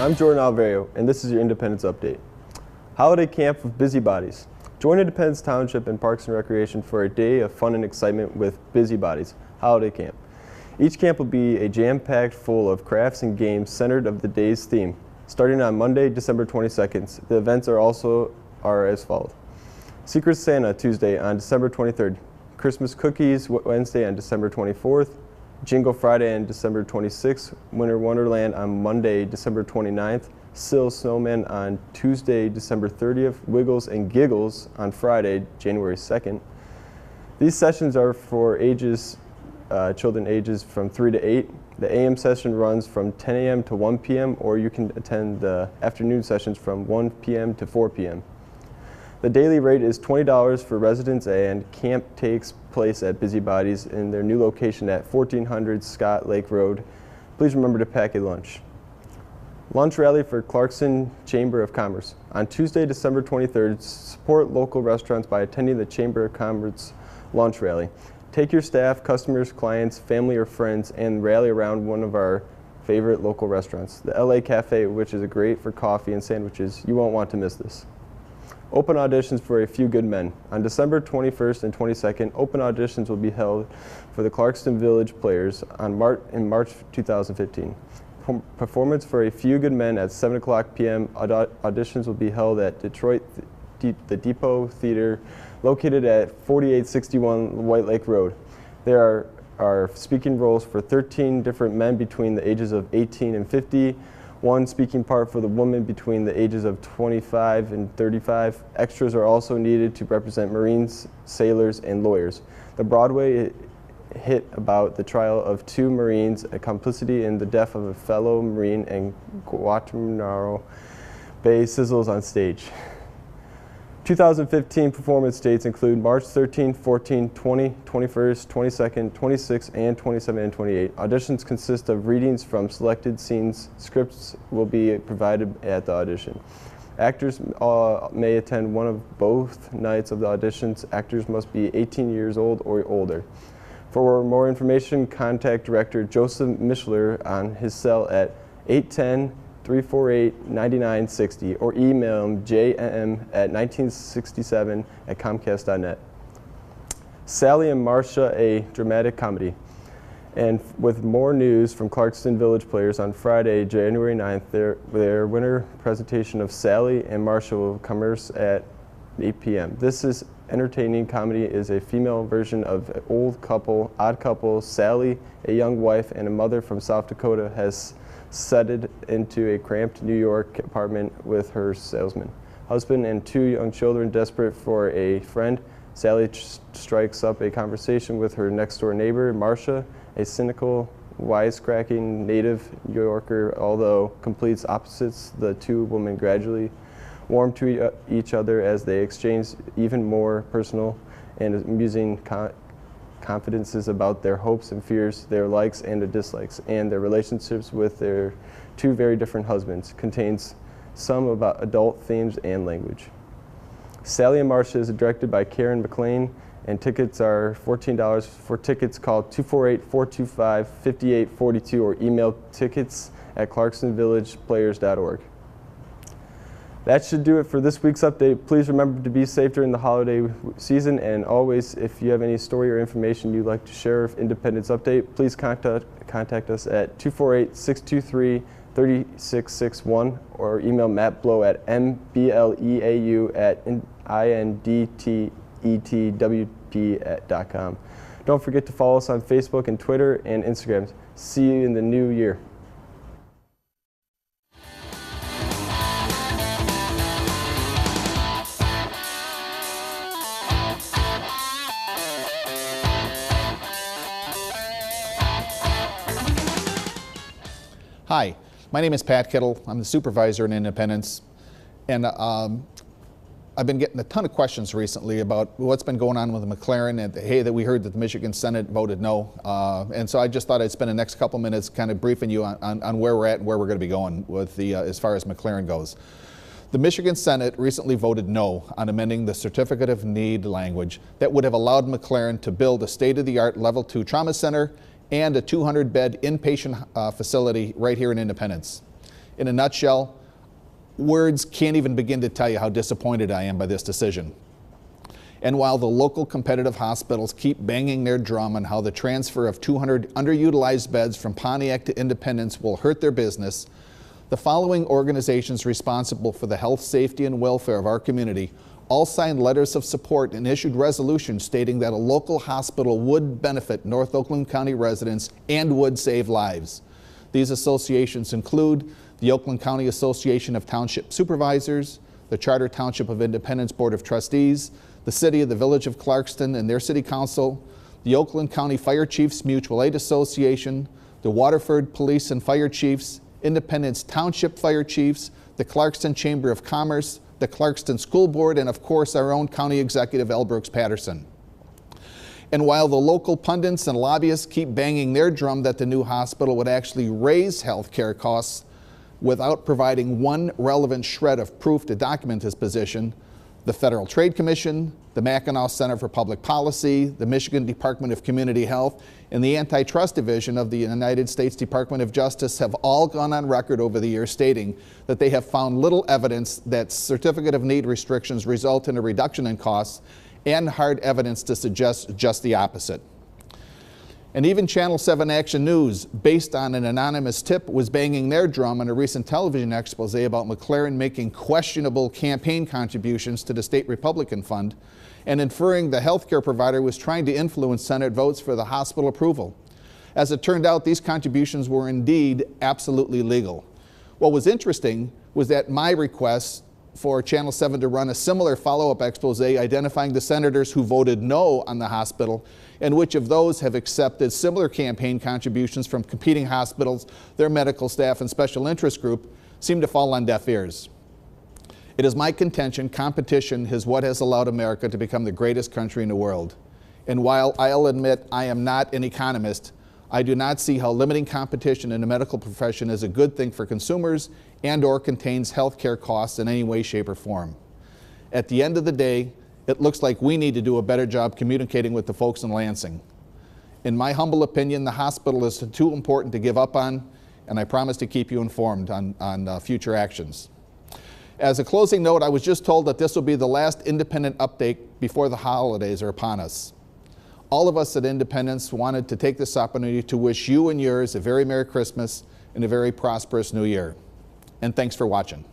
I'm Jordan Alvario, and this is your Independence Update. Holiday Camp with Busybodies. Join Independence Township and Parks and Recreation for a day of fun and excitement with Busybodies, Holiday Camp. Each camp will be a jam-packed full of crafts and games centered of the day's theme. Starting on Monday, December 22nd, the events are as follows. Secret Santa Tuesday on December 23rd, Christmas Cookies Wednesday on December 24th, Jingle Friday on December 26th, Winter Wonderland on Monday, December 29th, Sill Snowman on Tuesday, December 30th, Wiggles and Giggles on Friday, January 2nd. These sessions are for children ages from 3 to 8. The AM session runs from 10 a.m. to 1 p.m. or you can attend the afternoon sessions from 1 p.m. to 4 p.m. The daily rate is $20 for residents, and camp takes place at Busybodies in their new location at 1400 Scott Lake Road. Please remember to pack a lunch. Lunch rally for Clarkson Chamber of Commerce. On Tuesday, December 23rd, support local restaurants by attending the Chamber of Commerce lunch rally. Take your staff, customers, clients, family, or friends and rally around one of our favorite local restaurants, the LA Cafe, which is great for coffee and sandwiches. You won't want to miss this. Open auditions for A Few Good Men. On December 21st and 22nd, open auditions will be held for the Clarkston Village Players in March 2015. Performance for A Few Good Men at 7 o'clock p.m. Auditions will be held at Detroit, the Depot Theater, located at 4861 White Lake Road. There are speaking roles for 13 different men between the ages of 18 and 50, one speaking part for the woman between the ages of 25 and 35. Extras are also needed to represent Marines, sailors, and lawyers. The Broadway hit about the trial of two Marines, a complicity in the death of a fellow Marine, and Guantanamo Bay sizzles on stage. 2015 performance dates include March 13, 14, 20, 21st, 22nd, 26th, and 27 and 28. Auditions consist of readings from selected scenes. Scripts will be provided at the audition. Actors may attend one of both nights of the auditions. Actors must be 18 years old or older. For more information, contact Director Joseph Mischler on his cell at 810-348-9960 or email him jm@1967@comcast.net. Sally and Marcia, a dramatic comedy. And with more news from Clarkston Village Players on Friday, January 9th, their winter presentation of Sally and Marcia will commence at 8 p.m. This is entertaining comedy is a female version of Odd Couple. Sally, a young wife and a mother from South Dakota, has settled into a cramped New York apartment with her salesman husband and two young children. Desperate for a friend, Sally strikes up a conversation with her next-door neighbor, Marcia, a cynical, wisecracking native New Yorker. Although complete opposites, the two women gradually warm to each other as they exchange even more personal and amusing confidences about their hopes and fears, their likes and their dislikes, and their relationships with their two very different husbands. Contains some about adult themes and language. Sally and Marcia is directed by Karen McLean, and tickets are $14. For tickets, call 248-425-5842 or email tickets@clarksonvillageplayers.org. That should do it for this week's update. Please remember to be safe during the holiday season, and always, if you have any story or information you'd like to share of Independence Update, please contact us at 248-623-3661 or email Matt Blow at mbleau@indtetwp.com. Don't forget to follow us on Facebook and Twitter and Instagram. See you in the new year. Hi, my name is Pat Kittle. I'm the supervisor in Independence, and I've been getting a ton of questions recently about what's been going on with McLaren, and hey, that we heard that the Michigan Senate voted no, and so I just thought I'd spend the next couple minutes kind of briefing you on where we're at and where we're going to be going with the as far as McLaren goes. The Michigan Senate recently voted no on amending the Certificate of Need language that would have allowed McLaren to build a state-of-the-art Level 2 trauma center and a 200-bed inpatient facility right here in Independence. In a nutshell, words can't even begin to tell you how disappointed I am by this decision. And while the local competitive hospitals keep banging their drum on how the transfer of 200 underutilized beds from Pontiac to Independence will hurt their business, the following organizations responsible for the health, safety, and welfare of our community all signed letters of support and issued resolutions stating that a local hospital would benefit North Oakland County residents and would save lives. These associations include the Oakland County Association of Township Supervisors, the Charter Township of Independence Board of Trustees, the City of the Village of Clarkston and their City Council, the Oakland County Fire Chiefs Mutual Aid Association, the Waterford Police and Fire Chiefs, Independence Township Fire Chiefs, the Clarkston Chamber of Commerce, the Clarkston School Board, and of course our own County Executive L. Brooks Patterson. And while the local pundits and lobbyists keep banging their drum that the new hospital would actually raise health care costs without providing one relevant shred of proof to document his position, the Federal Trade Commission, the Mackinac Center for Public Policy, the Michigan Department of Community Health, and the Antitrust Division of the United States Department of Justice have all gone on record over the years stating that they have found little evidence that Certificate of Need restrictions result in a reduction in costs, and hard evidence to suggest just the opposite. And even Channel 7 Action News, based on an anonymous tip, was banging their drum in a recent television expose about McLaren making questionable campaign contributions to the state Republican fund and inferring the healthcare provider was trying to influence Senate votes for the hospital approval. As it turned out, these contributions were indeed absolutely legal. What was interesting was that my request for Channel 7 to run a similar follow-up expose identifying the senators who voted no on the hospital and which of those have accepted similar campaign contributions from competing hospitals, their medical staff, and special interest group seemed to fall on deaf ears. It is my contention competition is what has allowed America to become the greatest country in the world. And while I'll admit I am not an economist, I do not see how limiting competition in the medical profession is a good thing for consumers and/or contains health care costs in any way, shape, or form. At the end of the day, it looks like we need to do a better job communicating with the folks in Lansing. In my humble opinion, the hospital is too important to give up on, and I promise to keep you informed on future actions. As a closing note, I was just told that this will be the last Independent update before the holidays are upon us. All of us at Independence wanted to take this opportunity to wish you and yours a very Merry Christmas and a very prosperous New Year. And thanks for watching.